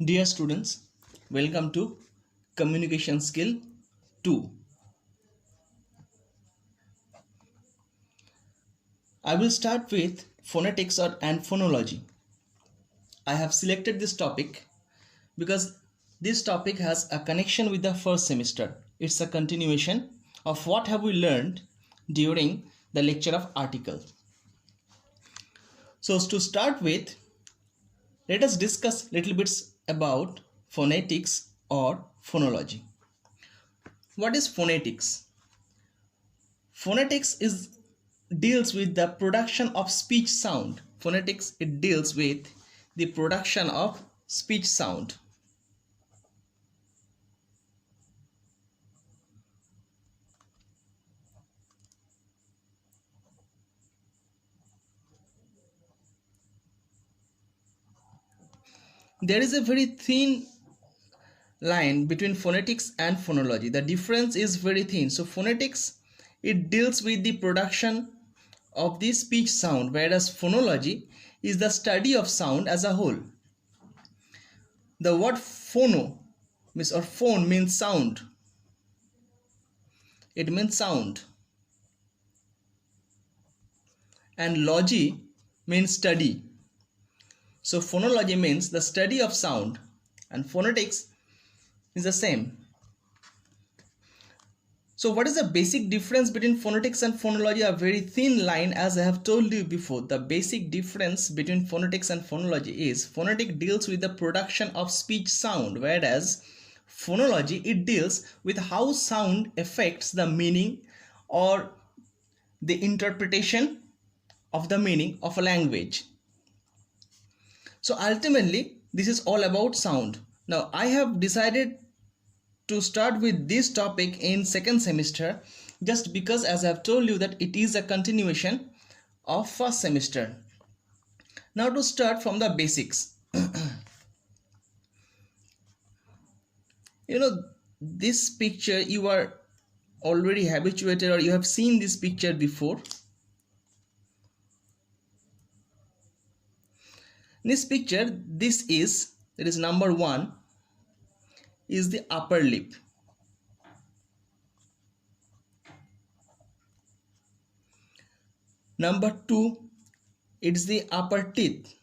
Dear students, welcome to Communication Skill 2. I will start with phonetics and phonology. I have selected this topic because this topic has a connection with the first semester. It's a continuation of what have we learned during the lecture of article. So to start with, let us discuss little bits about phonetics or phonology. What is phonetics? Phonetics deals with the production of speech sound. Phonetics, it deals with the production of speech sound. There is a very thin line between phonetics and phonology. The difference is very thin. So phonetics, it deals with the production of the speech sound, whereas phonology is the study of sound as a whole. The word phono means or phone means sound. It means sound. And logy means study. So phonology means the study of sound and phonetics is the same. So what is the basic difference between phonetics and phonology? A very thin line, as I have told you before. The basic difference between phonetics and phonology is phonetic deals with the production of speech sound, whereas phonology, it deals with how sound affects the meaning or the interpretation of the meaning of a language. So ultimately, this is all about sound. Now I have decided to start with this topic in second semester just because, as I have told you, that it is a continuation of first semester. Now to start from the basics. This picture you are already habituated, or you have seen this picture before. In this picture, that is number 1 is the upper lip. Number 2, it's the upper teeth.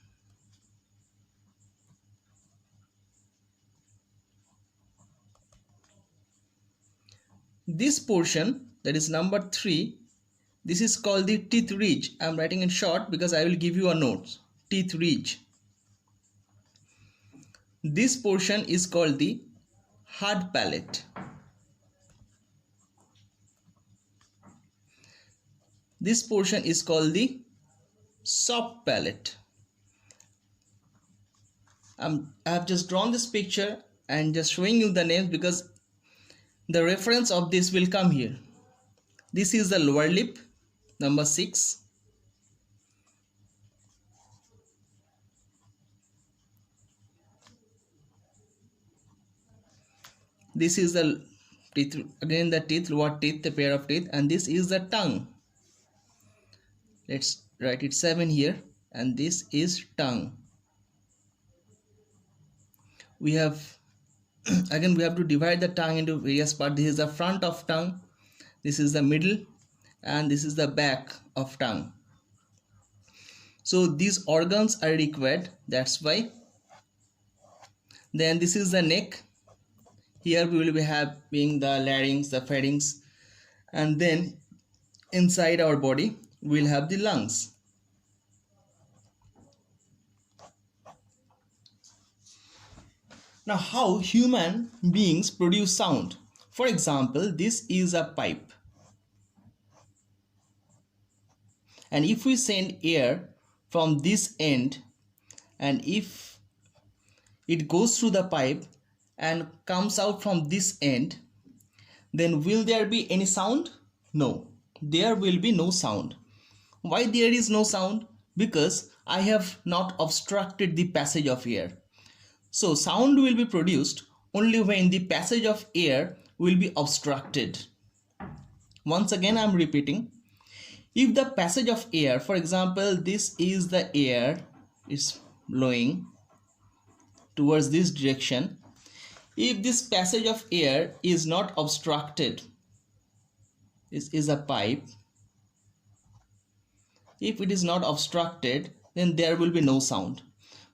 This portion, that is number 3, this is called the teeth ridge. I am writing in short because I will give you a note. Teeth ridge. This portion is called the hard palate. This portion is called the soft palate. I have just drawn this picture and just showing you the names because the reference of this will come here. This is the lower lip, number 6. This is the teeth, again the teeth, lower teeth, the pair of teeth, and this is the tongue. Let's write it 7 here, and this is tongue. We have again we have to divide the tongue into various parts. This is the front of tongue, this is the middle, and this is the back of tongue. So these organs are required, that's why. Then this is the neck. Here we will be having the larynx, the pharynx, and then inside our body we will have the lungs. Now, how human beings produce sound? For example, this is a pipe, and if we send air from this end, and if it goes through the pipe and comes out from this end, then will there be any sound? No, there will be no sound. Why there is no sound? Because I have not obstructed the passage of air. So sound will be produced only when the passage of air will be obstructed. Once again I am repeating, if the passage of air, for example, this is the air is blowing towards this direction, if this passage of air is not obstructed, this is a pipe, if it is not obstructed, then there will be no sound.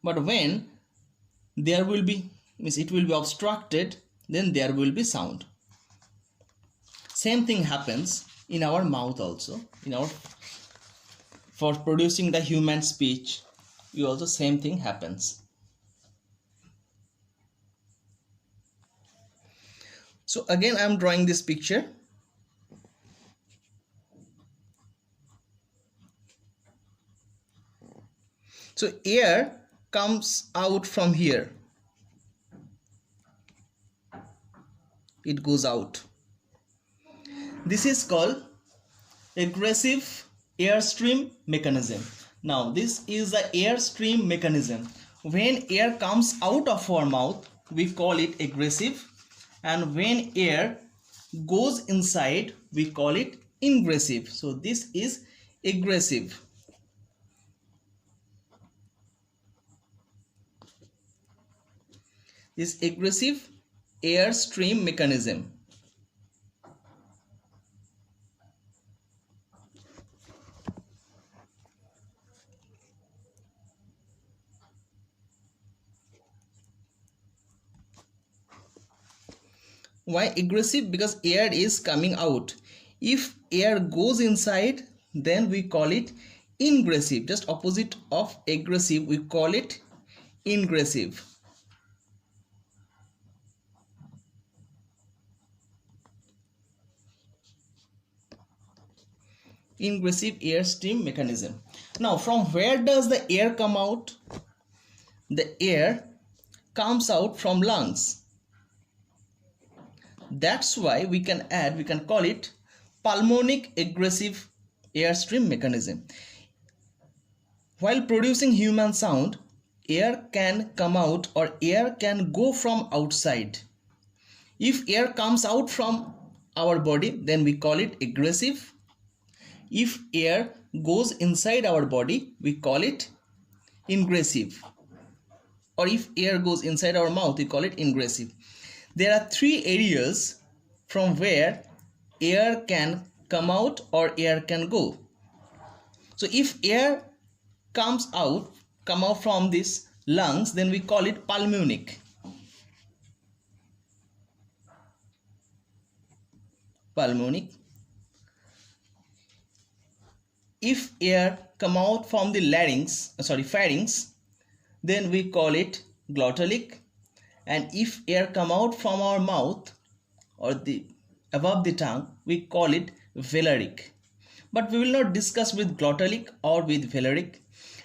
But when there will be, means it will be obstructed, then there will be sound. Same thing happens in our mouth also. For producing the human speech, also same thing happens. So again I am drawing this picture. So air comes out from here, it goes out. This is called aggressive airstream mechanism. Now this is the airstream mechanism. When air comes out of our mouth, we call it aggressive, and when air goes inside, we call it ingressive. So this is aggressive. This aggressive airstream mechanism. Why aggressive? Because air is coming out. If air goes inside, then we call it ingressive. Just opposite of aggressive, we call it ingressive. Ingressive airstream mechanism. Now from where does the air come out? The air comes out from lungs. That's why we can call it pulmonic aggressive airstream mechanism. While producing human sound, air can come out or air can go from outside. If air comes out from our body, then we call it aggressive. If air goes inside our body, we call it ingressive. Or if air goes inside our mouth, we call it ingressive. There are three areas from where air can come out or air can go. So if air come out from these lungs, then we call it pulmonic. Pulmonic. If air come out from the pharynx, then we call it glottalic. And if air come out from our mouth or above the tongue, we call it velaric. But we will not discuss with glottalic or with velaric,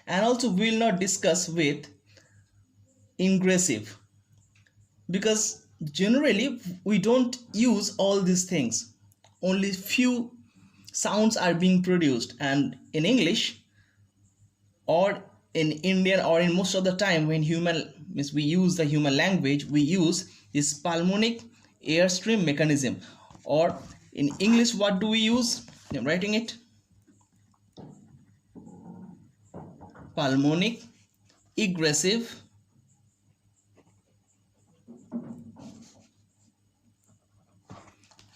and also we will not discuss with ingressive, because generally we don't use all these things. Only few sounds are being produced, and in English or in Indian or in most of the time when we use the human language, we use this pulmonic airstream mechanism. Or in English, what do we use? I'm writing it. Pulmonic aggressive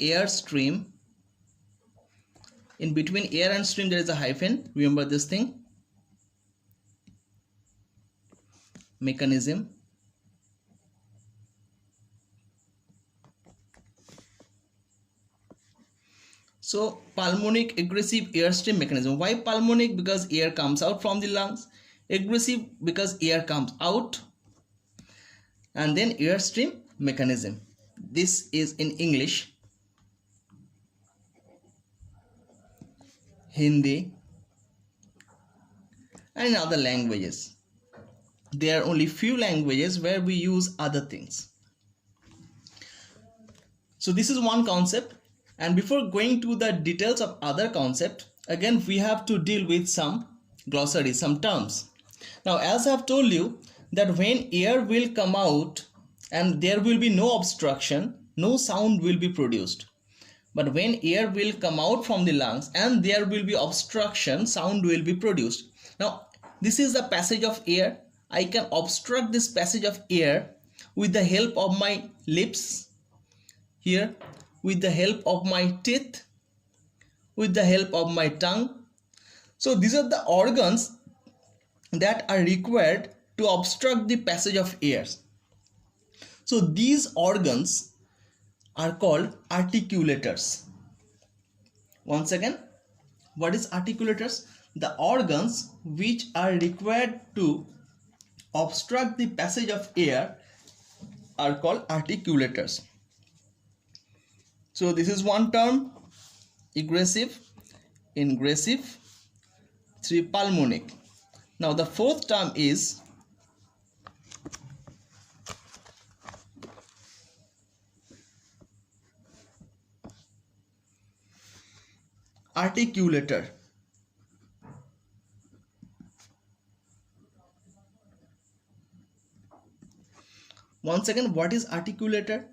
airstream. In between air and stream there is a hyphen. Remember this thing. Mechanism. So pulmonic aggressive airstream mechanism. Why pulmonic? Because air comes out from the lungs. Aggressive because air comes out. And then airstream mechanism. This is in English, Hindi, and in other languages. There are only few languages where we use other things. So this is one concept, and before going to the details of other concept, again we have to deal with some glossary, some terms. Now as I have told you that when air will come out and there will be no obstruction, no sound will be produced. But when air will come out from the lungs and there will be obstruction, sound will be produced. Now this is the passage of air. I can obstruct this passage of air with the help of my lips here, with the help of my teeth, with the help of my tongue. So these are the organs that are required to obstruct the passage of air. So these organs are called articulators. Once again, what is articulators? The organs which are required to obstruct the passage of air are called articulators. So this is one term, egressive, ingressive, 3 pulmonic. Now the fourth term is articulator. Once again, what is articulator?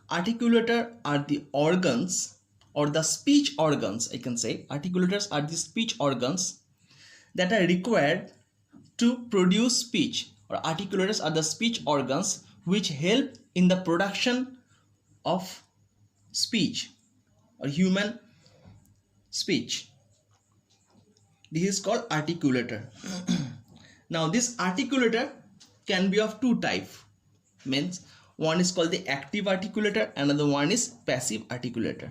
Articulator are the organs or the speech organs, I can say. Articulators are the speech organs that are required to produce speech, or articulators are the speech organs which help in the production of speech or human speech. This is called articulator. Now this articulator can be of two types. Means one is called the active articulator, another one is passive articulator.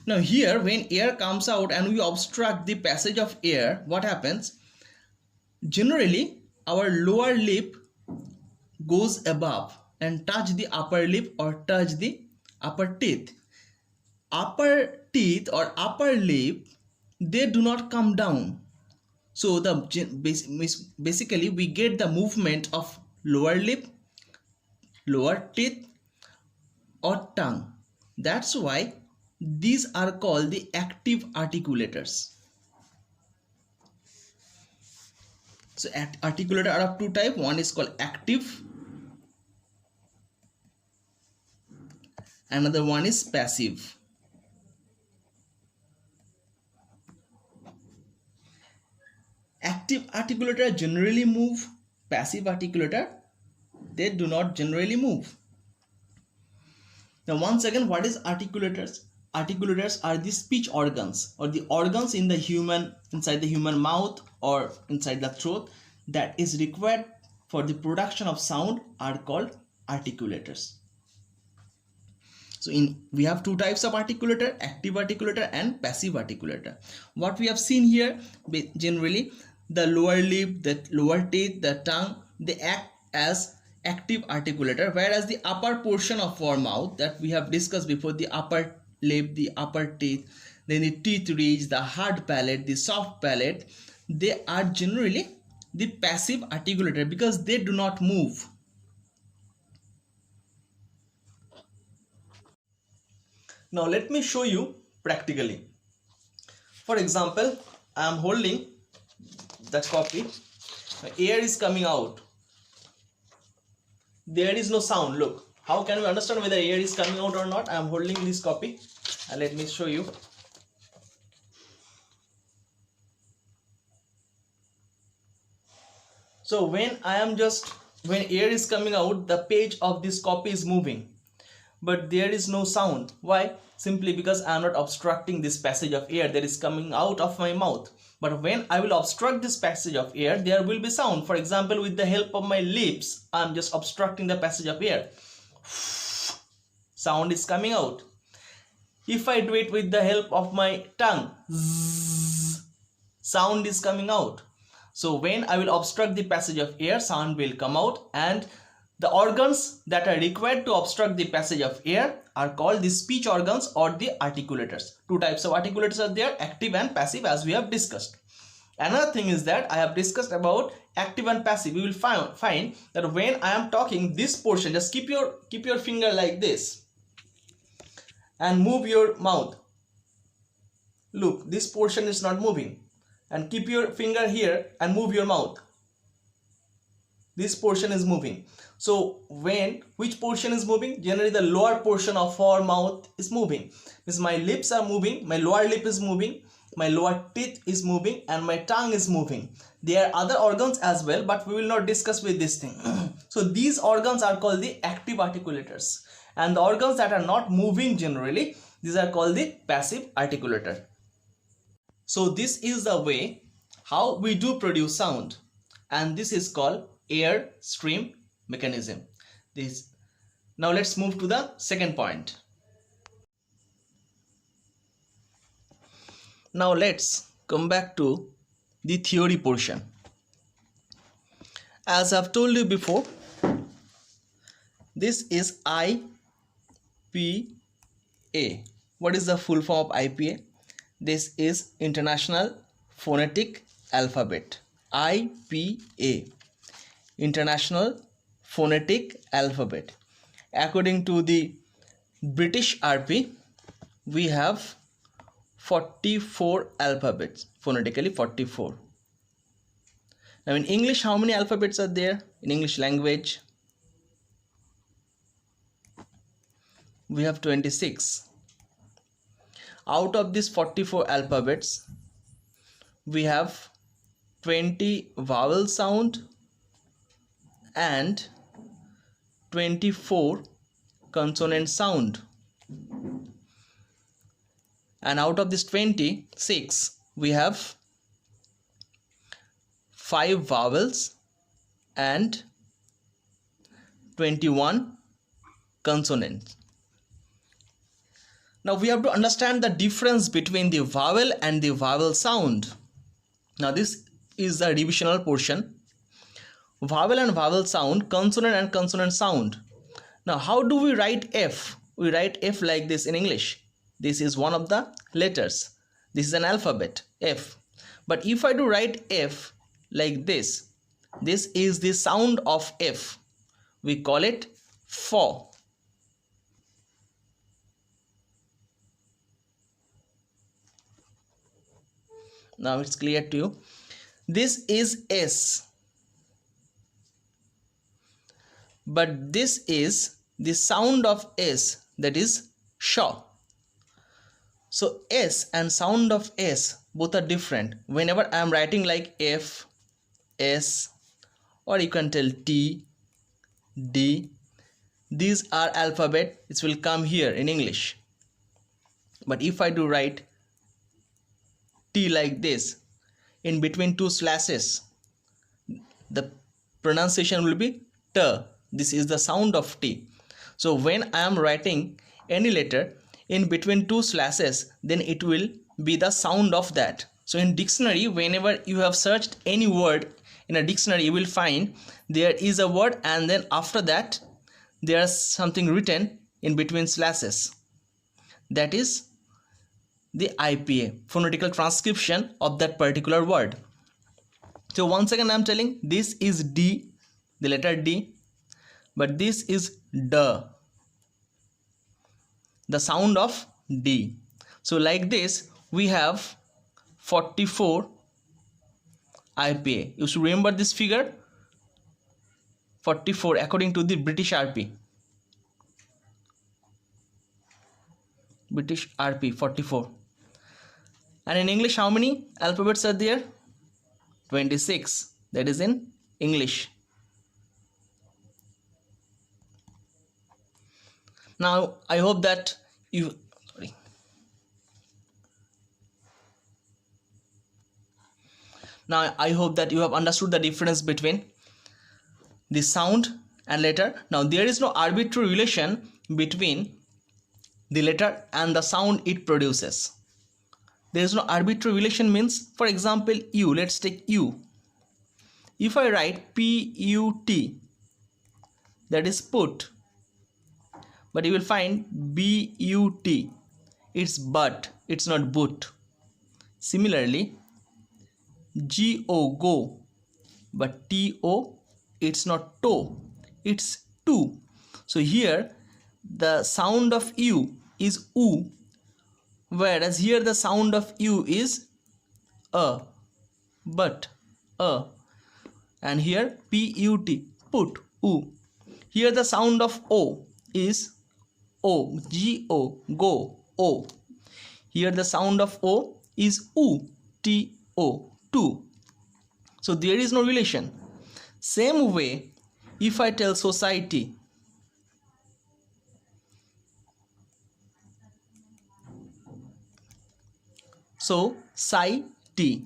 Now here, when air comes out and we obstruct the passage of air, what happens? Generally our lower lip goes above and touch the upper lip or touch the upper teeth. Upper teeth or upper lip, they do not come down. So basically we get the movement of lower lip, lower teeth or tongue. That's why these are called the active articulators. So articulator are of two types. One is called active, another one is passive. Active articulator generally move, passive articulator, they do not generally move. Now once again, what is articulators? Articulators are the speech organs or the organs in the human, inside the human mouth or inside the throat, that is required for the production of sound are called articulators. So we have two types of articulator, active articulator and passive articulator. What we have seen here, generally the lower lip, the lower teeth, the tongue, they act as active articulator, whereas the upper portion of our mouth that we have discussed before, the upper lip, the upper teeth, then the teeth ridge, the hard palate, the soft palate, they are generally the passive articulator because they do not move. Now let me show you practically. For example, I am holding the copy, air is coming out, there is no sound. Look, how can we understand whether air is coming out or not? I am holding this copy and let me show you. So when air is coming out, the page of this copy is moving, but there is no sound. Why? Simply because I am not obstructing this passage of air that is coming out of my mouth. But when I will obstruct this passage of air, there will be sound. For example, with the help of my lips, I am just obstructing the passage of air. Sound is coming out. If I do it with the help of my tongue, sound is coming out. So when I will obstruct the passage of air, sound will come out, and the organs that are required to obstruct the passage of air are called the speech organs or the articulators. Two types of articulators are there, active and passive, as we have discussed. Another thing is that I have discussed about active and passive. You will find that when I am talking, this portion, just keep your finger like this and move your mouth. Look, this portion is not moving, and keep your finger here and move your mouth. This portion is moving. So which portion is moving? Generally the lower portion of our mouth is moving. Means my lips are moving, my lower lip is moving, my lower teeth is moving and my tongue is moving. There are other organs as well, but we will not discuss with this thing. So these organs are called the active articulators, and the organs that are not moving generally, these are called the passive articulator. So this is the way how we do produce sound, and this is called airstream mechanism. Now let's move to the second point. Now let's come back to the theory portion. As I've told you before, this is IPA. What is the full form of IPA? This is International Phonetic Alphabet. IPA, International Phonetic Alphabet. According to the British RP, we have 44 alphabets, phonetically 44. Now in English, how many alphabets are there? In English language, we have 26. Out of these 44 alphabets, we have 20 vowel sound and 24 consonant sound. And out of this 26, we have 5 vowels and 21 consonants. Now we have to understand the difference between the vowel and the vowel sound. Now this is the revisional portion. Vowel and vowel sound, consonant and consonant sound. Now how do we write F? We write F like this in English. This is one of the letters. This is an alphabet, F. But if I do write F like this is the sound of F. We call it F. Now it's clear to you. This is S. But this is the sound of S, that is sh. So S and sound of S both are different. Whenever I am writing like F, S, or you can tell T, D, these are alphabet, it will come here in English. But if I do write T like this, in between two slashes, the pronunciation will be T. This is the sound of T. So when I am writing any letter in between two slashes, then it will be the sound of that. So in dictionary, whenever you have searched any word in a dictionary, you will find there is a word and then after that there is something written in between slashes. That is the IPA, phonetical transcription of that particular word. So once again I am telling, this is D, the letter D, but this is D, the sound of D. So like this we have 44 IPA. You should remember this figure, 44 according to the British RP. British RP 44. And in English, how many alphabets are there? 26. That is in English. Now I hope that you have understood the difference between the sound and letter. Now there is no arbitrary relation between the letter and the sound it produces. There is no arbitrary relation means, for example, U. Let's take U. If I write P-U-T, that is put, but you will find B-U-T, it's but, it's not boot. Similarly, G-O, go, but T-O, it's not toe, it's to. So here the sound of U is U, whereas here the sound of U is but and here P-U-T, put, U. Here the sound of O is O, G-O, go, O. Here the sound of O is U, T-O, two. So there is no relation. Same way, if I tell society, so psi T.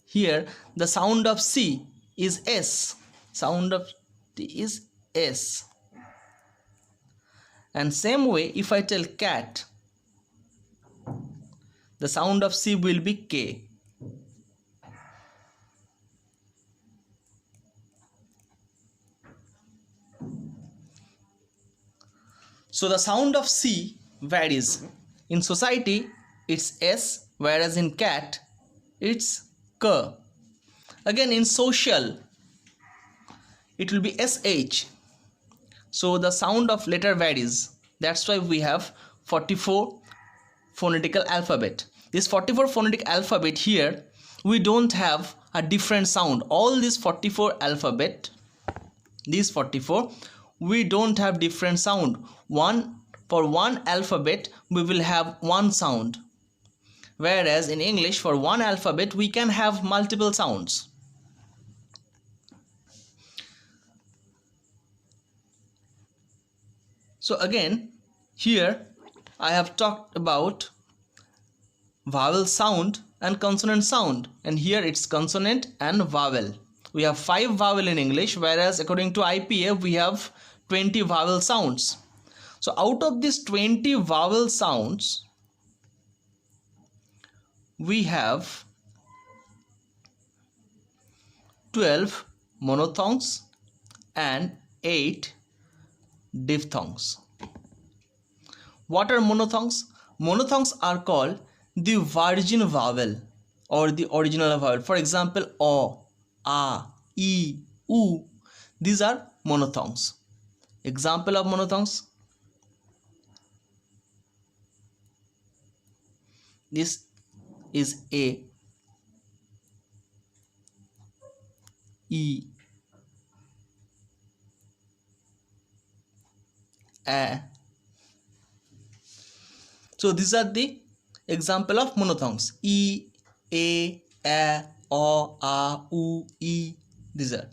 Here the sound of C is S. Sound of T is S. And same way, if I tell cat, the sound of C will be K. So the sound of C varies. In society, it's S, whereas in cat, it's K. Again, in social, it will be SH. So the sound of letter varies. That's why we have 44 phonetical alphabet. This 44 phonetic alphabet here, we don't have a different sound. All these 44 alphabet, these 44, we don't have different sound. For one alphabet we will have one sound, whereas in English for one alphabet we can have multiple sounds. So again, here I have talked about vowel sound and consonant sound, and here it's consonant and vowel. We have 5 vowel in English, whereas according to IPA we have 20 vowel sounds. So out of these 20 vowel sounds, we have 12 monophthongs and 8 diphthongs. What are monophthongs? Monophthongs are called the virgin vowel or the original vowel. For example, O, A, E, U. These are monophthongs. Example of monophthongs. This is A, E, A. So these are the example of monophthongs. E, A, O, A, U, E. These are.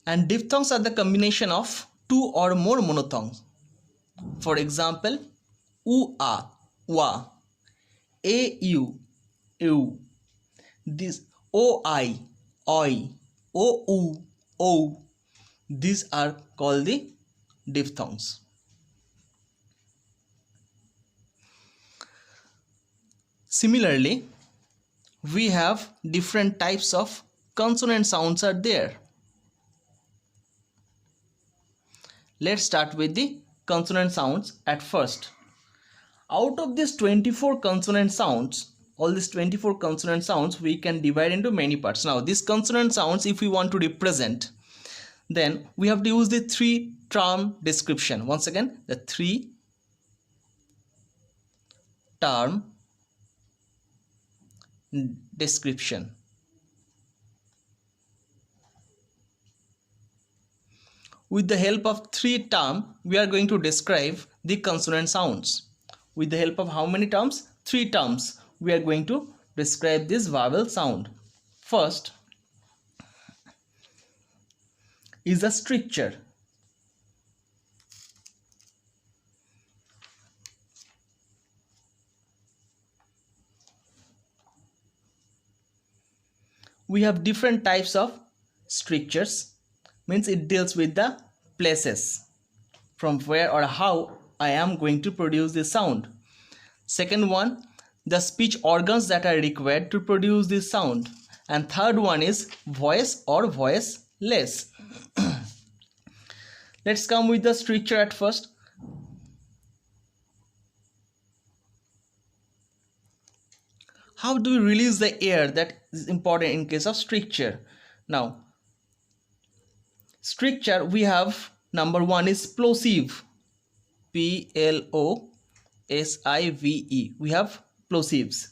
And diphthongs are the combination of 2 or more monophthongs. For example, U, A, wa, A, U, U. This O, I, oi, O, U, O. These are called the diphthongs. Similarly, we have different types of consonant sounds are there. Let's start with the consonant sounds at first. Out of these 24 consonant sounds, all these 24 consonant sounds we can divide into many parts. Now these consonant sounds, if we want to represent, then we have to use the 3 term description. Once again, the 3 term description. With the help of 3 terms, we are going to describe the consonant sounds. With the help of how many terms? 3 terms. We are going to describe this vowel sound. First is the stricture. We have different types of strictures. Means it deals with the places from where or how I am going to produce this sound. Second one, the speech organs that are required to produce this sound. And third one is voice or voiceless. Let's come with the stricture at first. How do we release the air? That is important in case of stricture. Now, stricture, we have number 1 is plosive. P-L-O-S-I-V-E. We have plosives.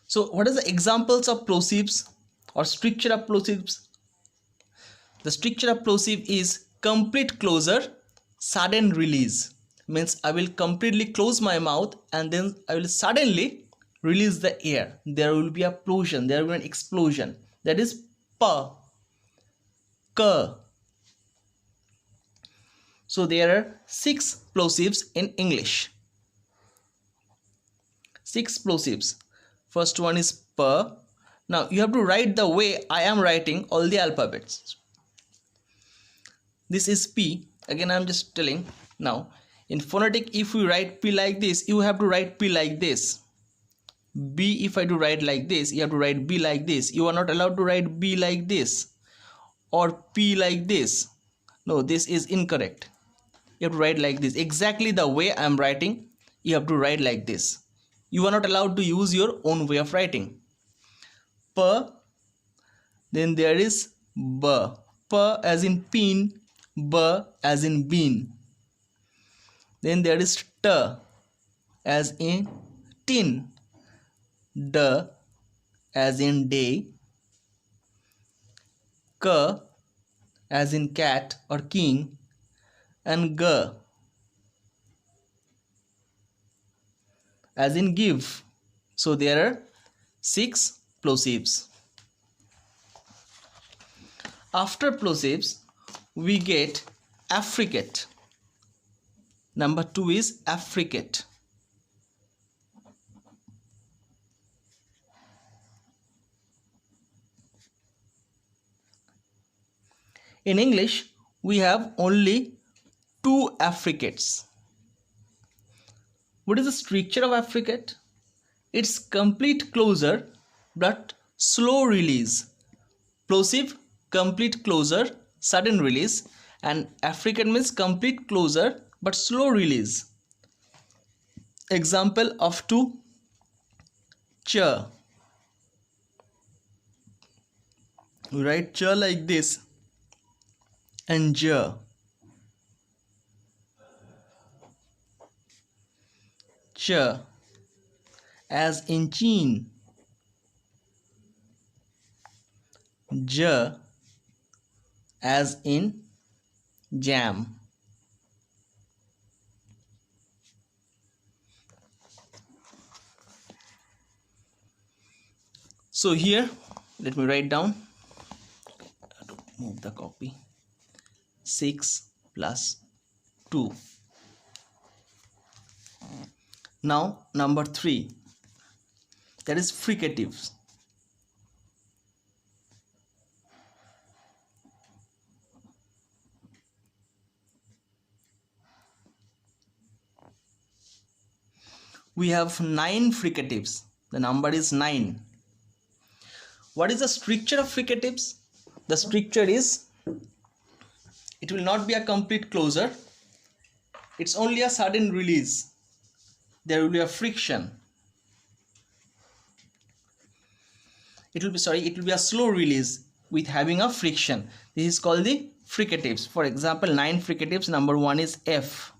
So what are the examples of plosives or stricture of plosives? The stricture of plosive is complete closure, sudden release. Means I will completely close my mouth and then I will suddenly release the air, there will be a explosion, there will be an explosion. That is p, k. So there are 6 plosives in English. 6 plosives. First one is p. Now you have to write the way I am writing all the alphabets. This is p. Again I am just telling. Now in phonetic, if we write p like this, you have to write p like this. B, if I do write like this, you have to write B like this. You are not allowed to write B like this or P like this. No, this is incorrect. You have to write like this. Exactly the way I am writing, you have to write like this. You are not allowed to use your own way of writing. P, then there is B. P as in pin, B as in bean. Then there is T as in tin, D as in day, K as in cat or king, and G as in give. So there are 6 plosives. After plosives, we get affricate. Number 2 is affricate. In English, we have only 2 affricates. What is the structure of affricate? It's complete closure but slow release. Plosive, complete closure, sudden release, and affricate means complete closure but slow release. Example of 2: ch. We write ch like this, and j. Ch as in chin, j as in jam. So here, let me write down. Move the copy. 6 plus 2. Now number 3, that is fricatives. We have 9 fricatives. The number is 9. What is the structure of fricatives? The structure is, it will not be a complete closure. It's only a sudden release. There will be a friction. It will be a slow release with having a friction. This is called the fricatives. For example, 9 fricatives. Number 1 is F.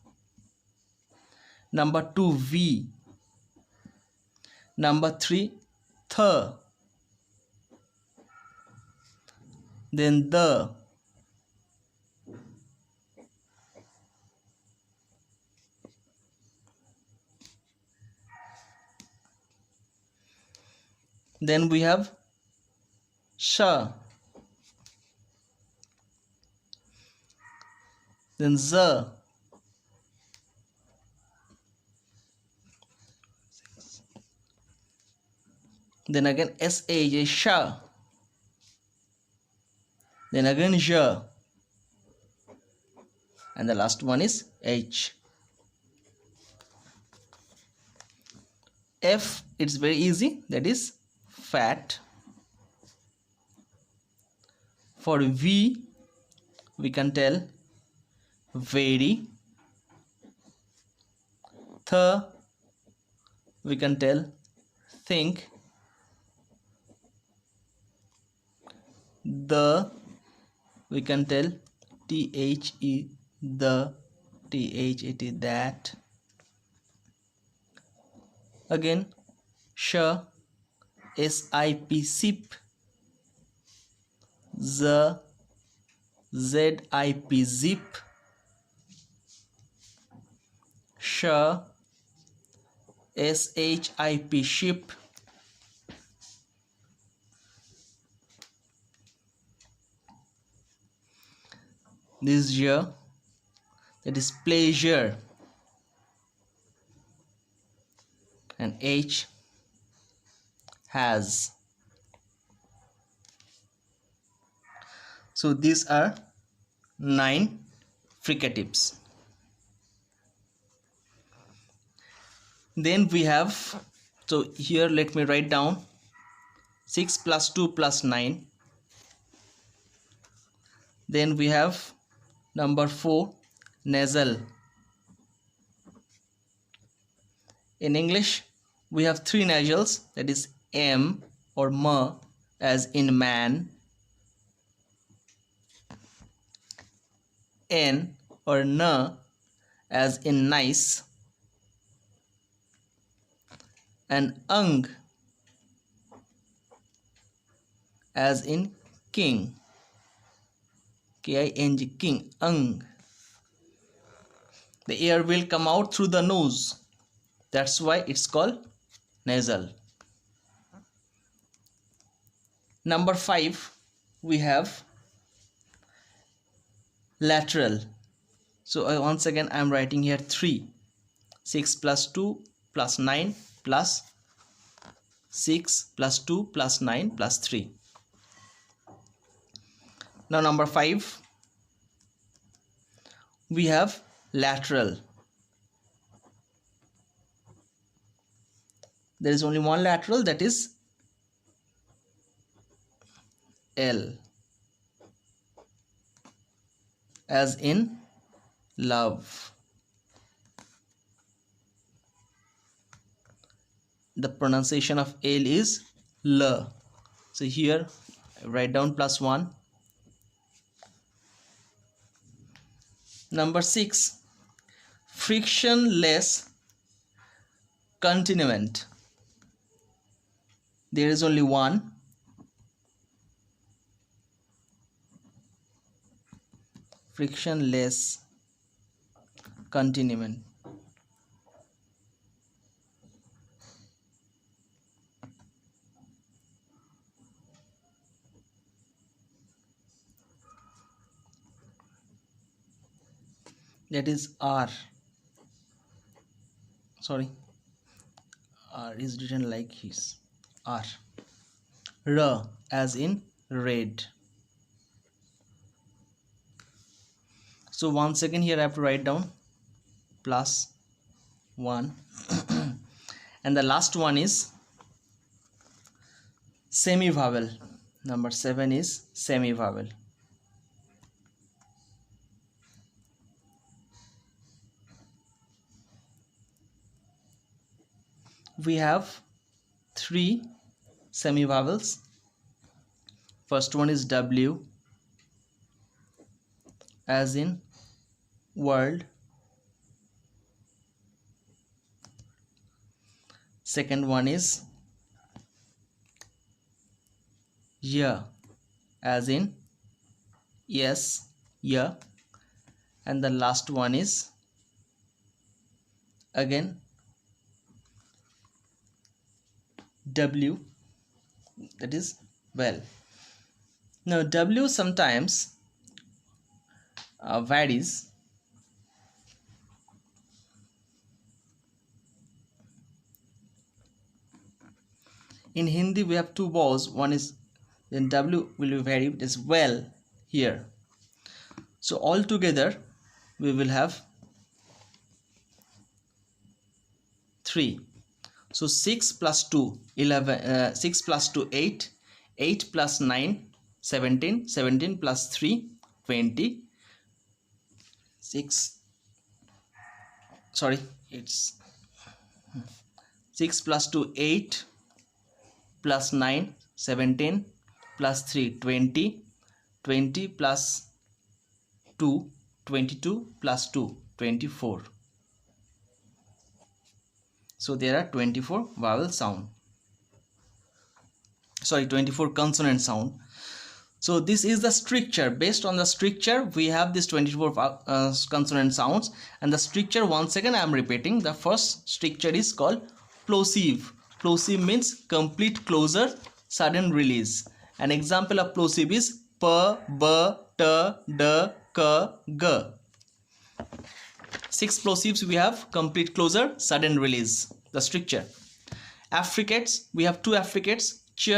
Number 2, V. Number 3, th. Then the. Then we have sh. Then z. Then again sh, sha. Then again j. And the last one is h. F, it's very easy, that is fat. For V, we can tell very. Th, we can tell think. The, we can tell the, the, it, that. Again sh, sip, sip. Z, zip, zip. Sh, S-H-I-P, ship. This year, that is pleasure. And H, has. So these are 9 fricatives. Then we have, so here let me write down 6 plus 2 plus 9. Then we have number 4, nasal. In English, we have 3 nasals, that is M or M as in man, N or N as in nice, and Ang as in king, K-I-N-G, king, Ang. The air will come out through the nose. That's why it's called nasal. Number 5, we have lateral. So once again I am writing here 3. 6 plus 2 plus 9 plus 6 plus 2 plus 9 plus 3. Now number 5, we have lateral. There is only one lateral, that is L as in love. The pronunciation of L is L. So here I write down +1. Number 6, frictionless continuant. There is only one. Frictionless continuant. That is R. Sorry, R is written like his. R. R as in red. So once again here I have to write down +1. And the last one is semi-vowel. Number 7 is semi-vowel. We have 3 semi-vowels. First one is W as in world. Second one is Y as in yes, Y. And the last one is again W, that is well. Now W sometimes varies. In Hindi we have 2 vowels. One is, then W will be varied as well here. So all together we will have 3. So 6 plus 2 11, 6 plus 2 8, 8 plus 9 17, 17 plus 3 20, 6, sorry, it's 6 plus 2 8 plus 9 17 plus 3 20, 20 plus 2 22 plus 2 24. So there are 24 vowel sound. Sorry, 24 consonant sound. So this is the structure. Based on the structure, we have this 24 consonant sounds. And the structure, once again I am repeating, the first structure is called plosive. Plosive means complete closure, sudden release. An example of plosive is p, b, t, d, k, g. 6 plosives we have: complete closure, sudden release. The structure. Affricates, we have 2 affricates, ch,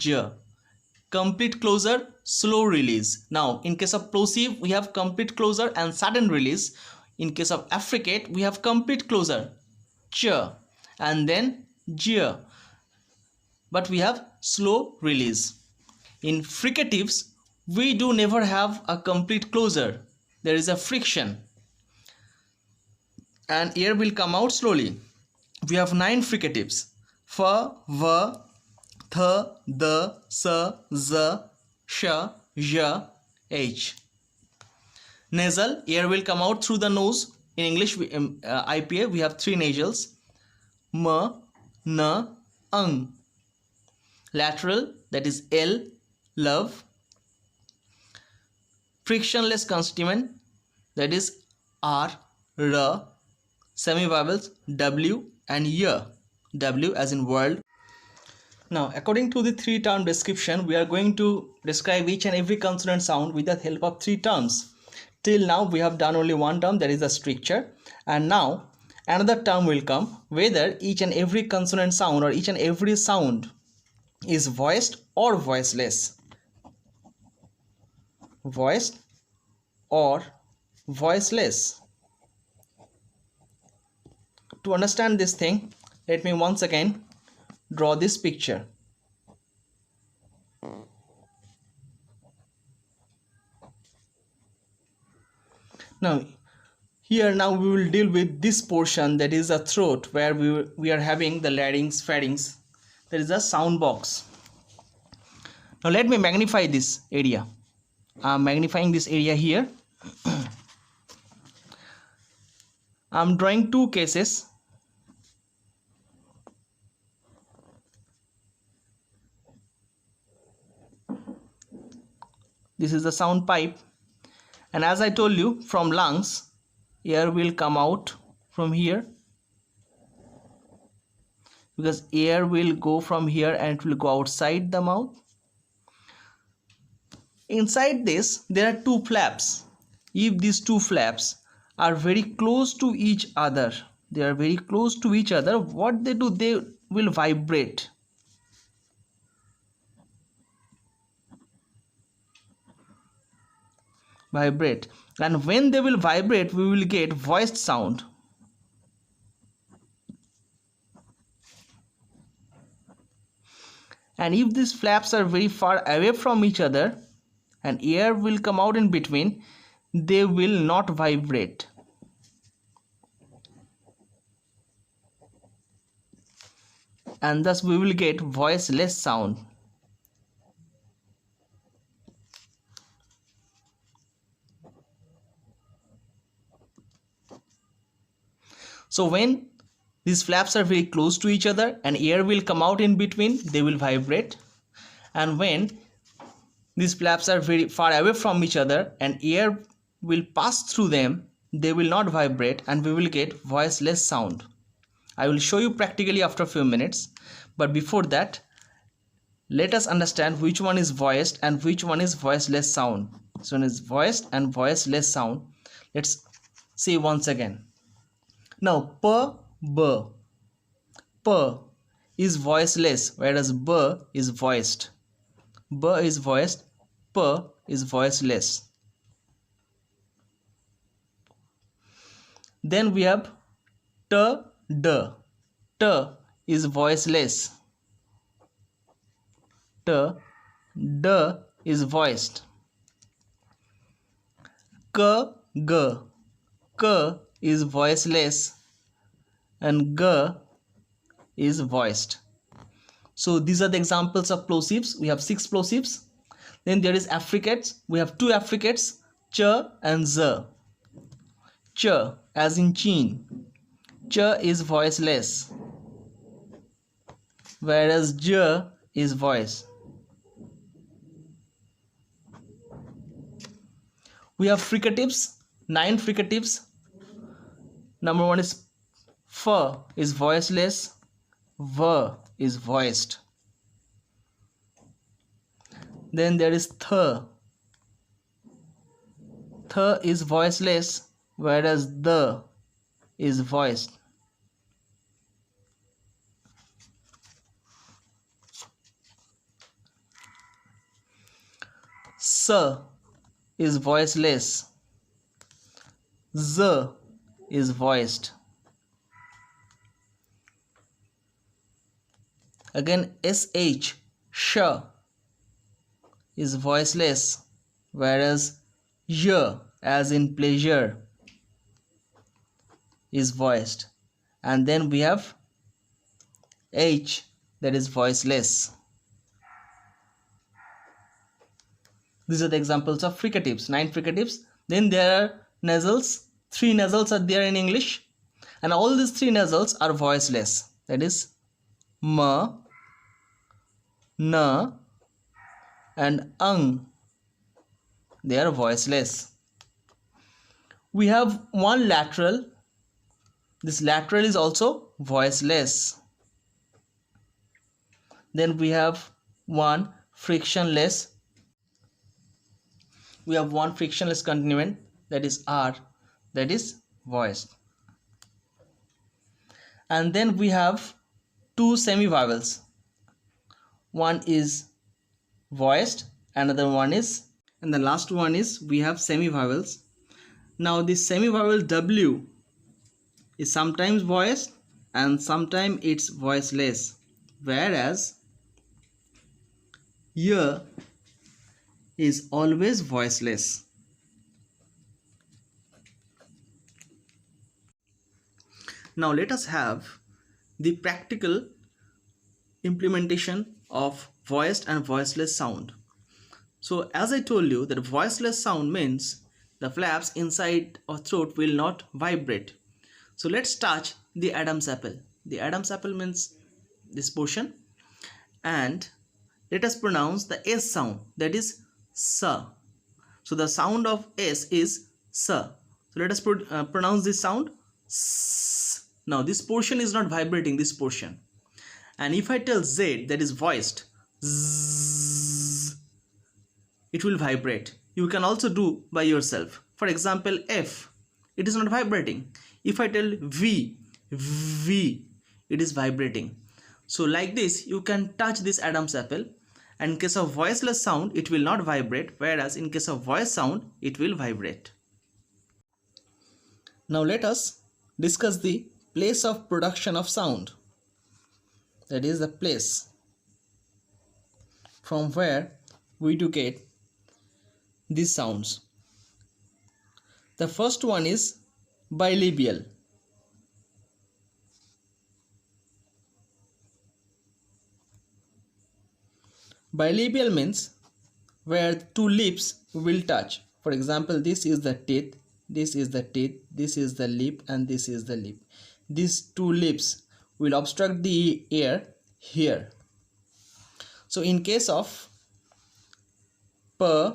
j. Complete closure, slow release. Now in case of plosive we have complete closure and sudden release. In case of affricate we have complete closure, ch, and then j, but we have slow release. In fricatives we do never have a complete closure. There is a friction and air will come out slowly. We have 9 fricatives: f, v, th, d, s, z, sh, j, h. Nasal, air will come out through the nose. In English IPA we have 3 nasals: m, n, ng. Lateral, that is L, love. Frictionless constituent, that is R, R. Semi-vowels W and Y. W as in world. Now according to the 3-term description, we are going to describe each and every consonant sound with the help of 3 terms. Till now we have done only 1 term, that is the structure, and now another term will come, whether each and every consonant sound or each and every sound is voiced or voiceless. Voiced or voiceless. To understand this thing, let me once again draw this picture. Now here now we will deal with this portion, that is a throat, where we are having the larynx, pharynx. There is a sound box. Now let me magnify this area. I am magnifying this area here. I am drawing 2 cases. This is the sound pipe, and as I told you, from lungs air will come out from here, because air will go from here and it will go outside the mouth. Inside this there are 2 flaps. If these 2 flaps are very close to each other, what they do, they will vibrate. And when they will vibrate, we will get voiced sound. And if these flaps are very far away from each other and air will come out in between, they will not vibrate. And thus we will get voiceless sound. So when these flaps are very close to each other and air will come out in between, they will vibrate. And when these flaps are very far away from each other and air will pass through them, they will not vibrate, and we will get voiceless sound. I will show you practically after a few minutes, but before that, let us understand which one is voiced and which one is voiceless sound. So one is voiced and voiceless sound. Let's see once again. Now p, b. P is voiceless, whereas b is voiced. B is voiced, p is voiceless. Then we have t, d. T is voiceless. T, d is voiced. K, g. K is voiceless and g is voiced. So these are the examples of plosives. We have 6 plosives. Then there is affricates. We have 2 affricates, ch and z. Ch as in chin. Ch is voiceless, whereas j is voiced. We have fricatives, 9 fricatives. Number 1 is f is voiceless, V is voiced. Then there is th. Th is voiceless, whereas the is voiced. S is voiceless. Z is voiced. Again, sh, sh is voiceless, whereas y, as in pleasure, is voiced. And then we have h, that is voiceless. These are the examples of fricatives, 9 fricatives. Then there are nasals, 3 nasals are there in English, and all these 3 nasals are voiceless. That is m, n, and ng. They are voiceless. We have one lateral. This lateral is also voiceless. Then we have one frictionless. We have one frictionless continuant, that is R, that is voiced. And then we have 2 semi-vowels. One is voiced, another one is, and the last one is we have semi-vowels. Now this semi-vowel W is sometimes voiced and sometimes it's voiceless, whereas Y is always voiceless. Now let us have the practical implementation of voiced and voiceless sound. So as I told you that voiceless sound means the flaps inside our throat will not vibrate. So let's touch the Adam's apple. The Adam's apple means this portion, and let us pronounce the S sound, that is sa. So the sound of S is sa. So let us pronounce this sound S. Now this portion is not vibrating, this portion. And if I tell Z, that is voiced, Z, it will vibrate. You can also do by yourself. For example, F, it is not vibrating. If I tell V, V, it is vibrating. So like this, you can touch this Adam's apple, and in case of voiceless sound, it will not vibrate, whereas in case of voice sound, it will vibrate. Now let us discuss the place of production of sound. That is the place from where we do get these sounds. The first one is bilabial. Bilabial means where 2 lips will touch. For example, this is the teeth, this is the teeth, this is the lip, and this is the lip. These 2 lips will obstruct the air here. So in case of P,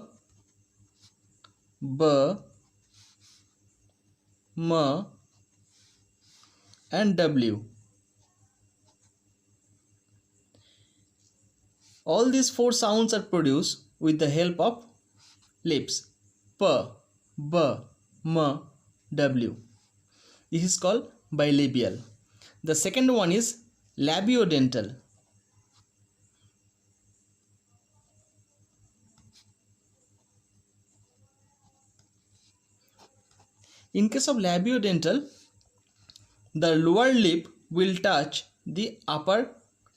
B, M, and W, all these 4 sounds are produced with the help of lips. P, B, M, W. This is called bilabial. The second one is labiodental. In case of labiodental, the lower lip will touch the upper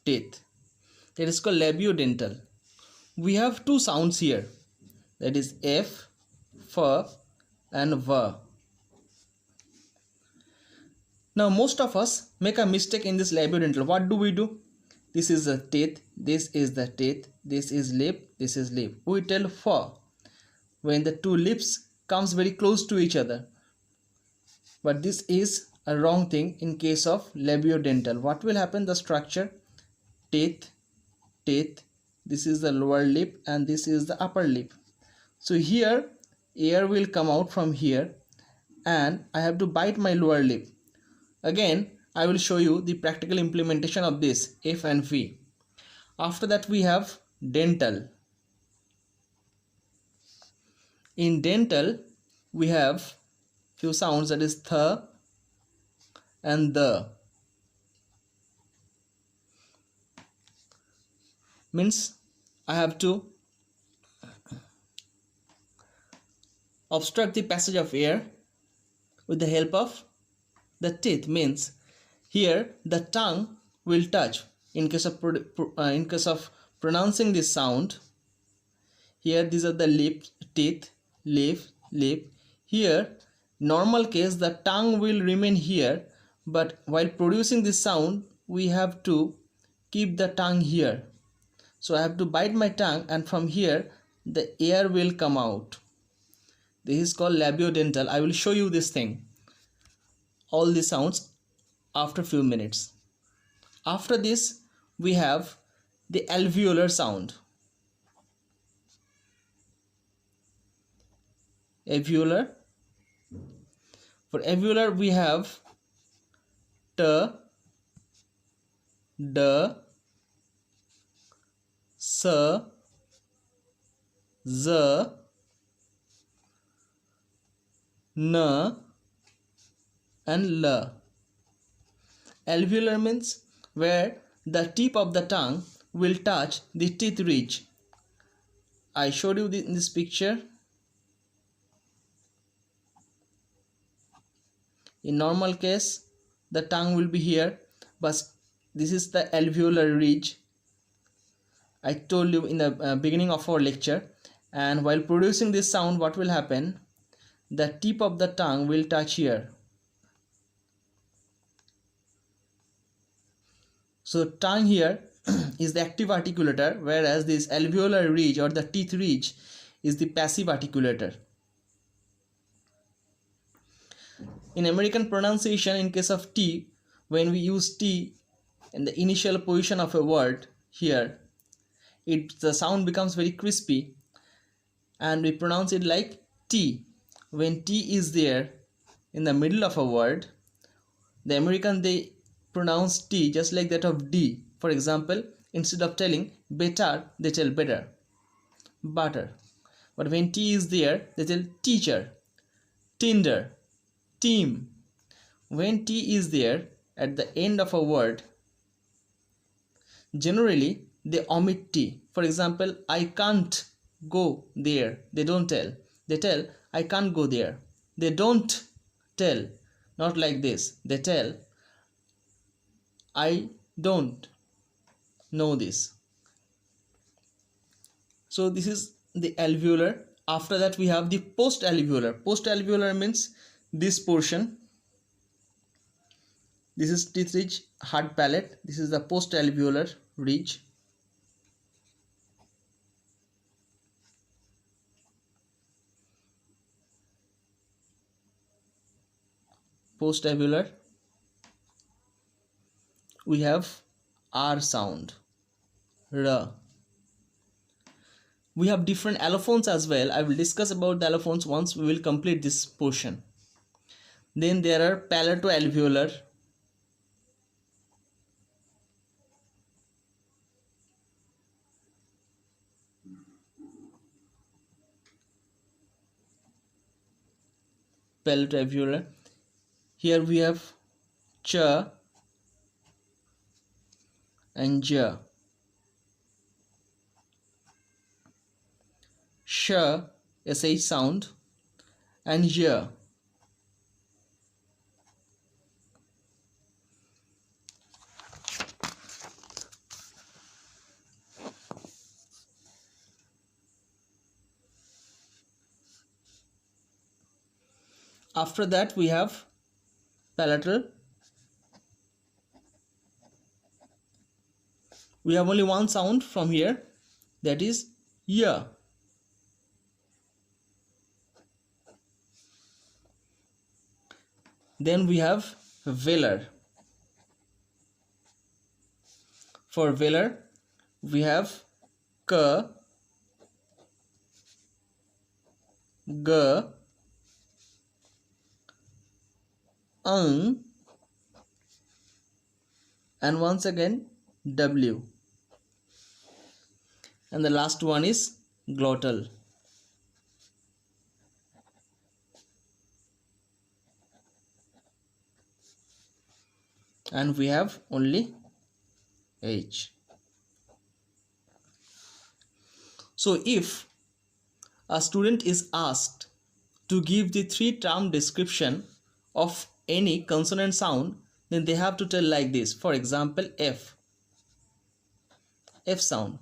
teeth. That is called labiodental. We have 2 sounds here, that is F, F, and V. Now most of us make a mistake in this labiodental. What do? This is the teeth, this is the teeth, this is lip, this is lip. We tell F when the 2 lips comes very close to each other. But this is a wrong thing in case of labiodental. What will happen? The structure teeth, teeth, this is the lower lip and this is the upper lip. So here air will come out from here and I have to bite my lower lip. Again I will show you the practical implementation of this F and V. After that we have dental. In dental we have few sounds, that is th and the. Means I have to obstruct the passage of air with the help of the teeth. Means here the tongue will touch in case of pronouncing this sound. Here these are the lip, teeth, lip. Here normal case the tongue will remain here, but while producing this sound we have to keep the tongue here. So I have to bite my tongue, and from here the air will come out. This is called labiodental. I will show you this thing, all the sounds, after few minutes. After this we have the alveolar sound. Alveolar. For alveolar we have t, d, s, z, n and l. Alveolar means where the tip of the tongue will touch the teeth ridge. I showed you in this picture. In normal case the tongue will be here, but this is the alveolar ridge. I told you in the beginning of our lecture. And while producing this sound, what will happen? The tip of the tongue will touch here. So tongue here is the active articulator, whereas this alveolar ridge or the teeth ridge is the passive articulator. In American pronunciation, in case of T, when we use T in the initial position of a word here, the sound becomes very crispy and we pronounce it like T. When T is there in the middle of a word, the American, they pronounce T just like that of D. For example, instead of telling better, they tell better, butter. But when T is there, they tell teacher, tinder, team. When T is there at the end of a word, generally they omit T. For example, I can't go there. They don't tell. They tell I can't go there. They don't tell. Not like this. They tell I don't know this. So this is the alveolar. After that we have the post-alveolar. Post-alveolar means this portion. This is teeth ridge, hard palate. This is the post-alveolar ridge. Post-alveolar. We have R sound, R. We have different allophones as well. I will discuss about the allophones once we will complete this portion. Then there are palato-alveolar, palato-alveolar. Here we have ch and j. Sh, sh sound, and j. After that we have palatal. We have only one sound from here, that is y. Then we have velar. For velar we have k, g, ng, and once again W, and the last one is glottal. And we have only H. So if a student is asked to give the 3-term description of any consonant sound, then they have to tell like this. For example, F sound,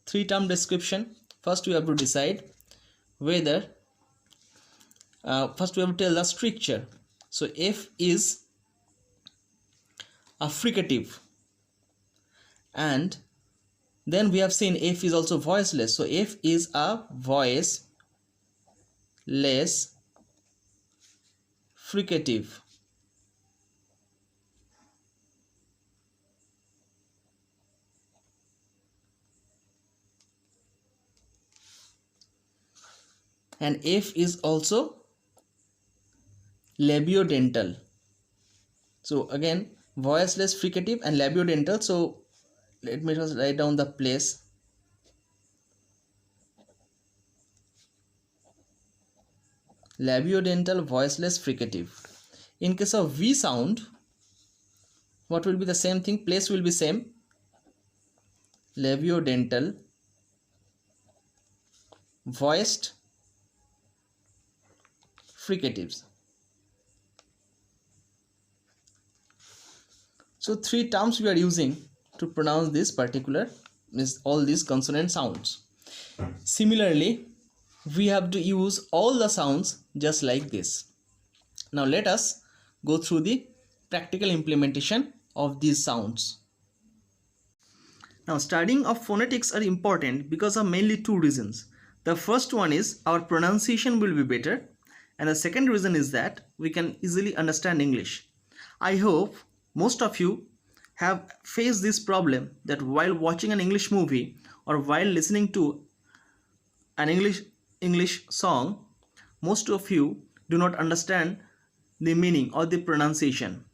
3-term description. First we have to decide whether first we have to tell the structure. So F is a fricative, and then we have seen F is also voiceless. So F is a voiceless fricative. And F is also labiodental. So again, voiceless fricative and labiodental. So let me just write down the place. Labiodental voiceless fricative. In case of V sound, what will be the same thing? Place will be same. Labiodental voiced fricatives. So 3 terms we are using to pronounce this particular, means all these consonant sounds. Similarly, we have to use all the sounds just like this. Now let us go through the practical implementation of these sounds. Now studying of phonetics are important because of mainly 2 reasons. The first one is our pronunciation will be better, and the second reason is that we can easily understand English. I hope most of you have faced this problem, that while watching an English movie or while listening to an English song, most of you do not understand the meaning or the pronunciation.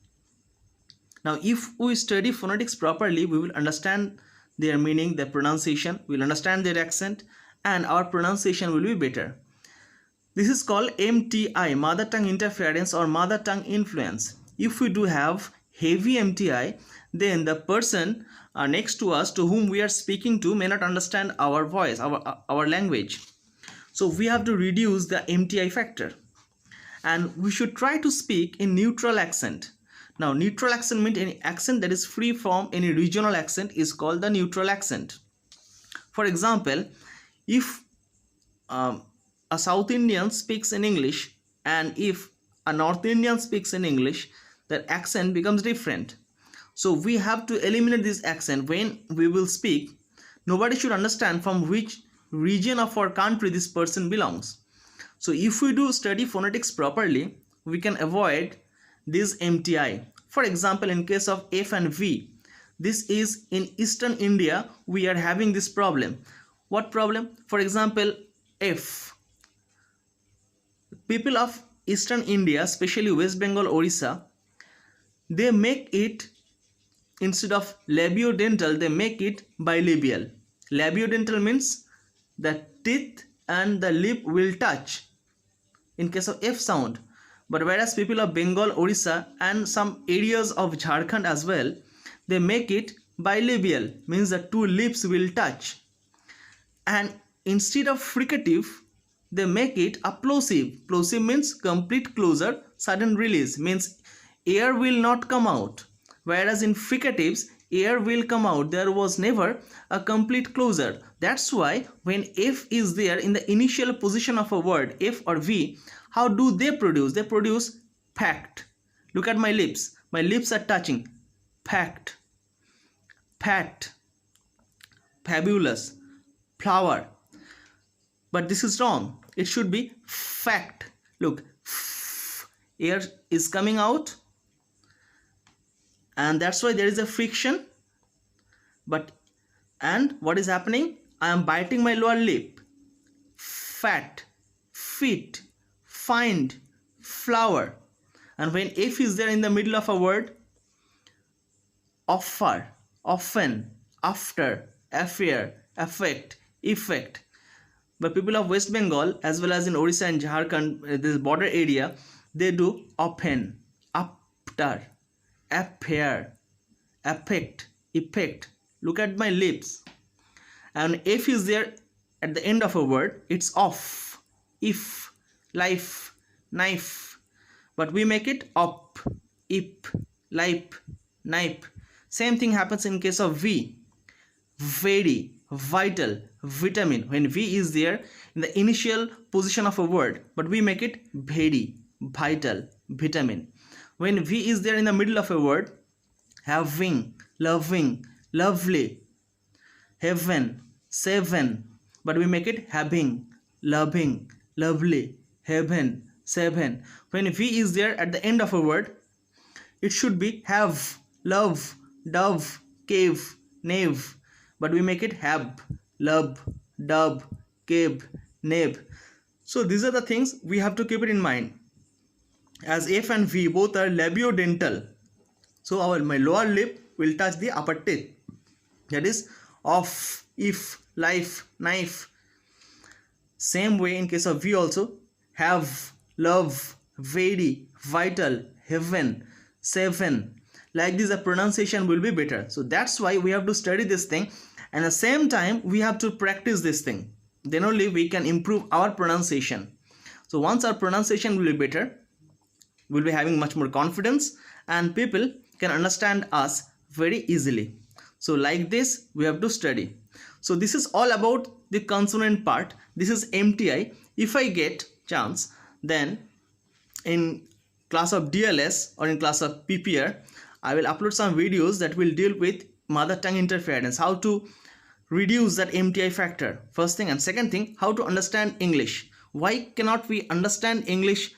Now if we study phonetics properly, we will understand their meaning, their pronunciation, we will understand their accent, and our pronunciation will be better. This is called MTI, mother tongue interference or mother tongue influence. If we do have heavy MTI, then the person next to us, to whom we are speaking to, may not understand our voice, our language. So we have to reduce the MTI factor, and we should try to speak in neutral accent. Now neutral accent means any accent that is free from any regional accent is called the neutral accent. For example, if a South Indian speaks in English and if a North Indian speaks in English, that accent becomes different. So we have to eliminate this accent when we will speak. Nobody should understand from which region of our country this person belongs. So if we do study phonetics properly, we can avoid this MTI. For example, in case of F and V, this is in Eastern India, we are having this problem. What problem? For example, F. People of Eastern India, especially West Bengal, Orissa, they make it, instead of labiodental, they make it bilabial. Labiodental means the teeth and the lip will touch in case of F sound. But whereas people of Bengal, Orissa and some areas of Jharkhand as well, they make it bilabial, means the 2 lips will touch. And instead of fricative, they make it a plosive. Plosive means complete closure, sudden release, means air will not come out. Whereas in fricatives, air will come out. There was never a complete closure. That's why when F is there in the initial position of a word, F or V, how do they produce? They produce packed. Look at my lips. My lips are touching. Packed, packed, fabulous, flower. But this is wrong. It should be fact. Look, air is coming out, and that's why there is a friction. And what is happening? I am biting my lower lip. Fat, fit, find, flower. And when F is there in the middle of a word, offer, often, after, affair, affect, effect. But people of West Bengal as well as in Orissa and Jharkhand, this border area, they do often, after, affair, affect, effect. Look at my lips. And if is there at the end of a word, it's off, if, life, knife. But we make it up, ip, lipe, knife. Same thing happens in case of V. Very, vital, vitamin. When V is there in the initial position of a word, but we make it very, vital, vitamin. When V is there in the middle of a word, having, loving, lovely, heaven, seven, but we make it having, loving, lovely, heaven, seven. When V is there at the end of a word, it should be have, love, dove, cave, knave, but we make it have, love, dove, cave, knave. So these are the things we have to keep it in mind. As F and V both are labiodental, so my lower lip will touch the upper teeth. That is off, if, life, knife. Same way in case of V also, have, love, very, vital, heaven, seven. Like this, the pronunciation will be better. So that's why we have to study this thing, and at the same time we have to practice this thing. Then only we can improve our pronunciation. So once our pronunciation will be better, we'll be having much more confidence and people can understand us very easily. So like this we have to study. So this is all about the consonant part. This is MTI. If I get chance, then in class of DLS or in class of PPR, I will upload some videos that will deal with mother tongue interference, how to reduce that MTI factor, first thing, and second thing, how to understand English. Why cannot we understand English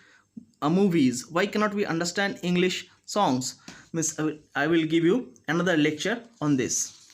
movies? Why cannot we understand English songs? I will give you another lecture on this.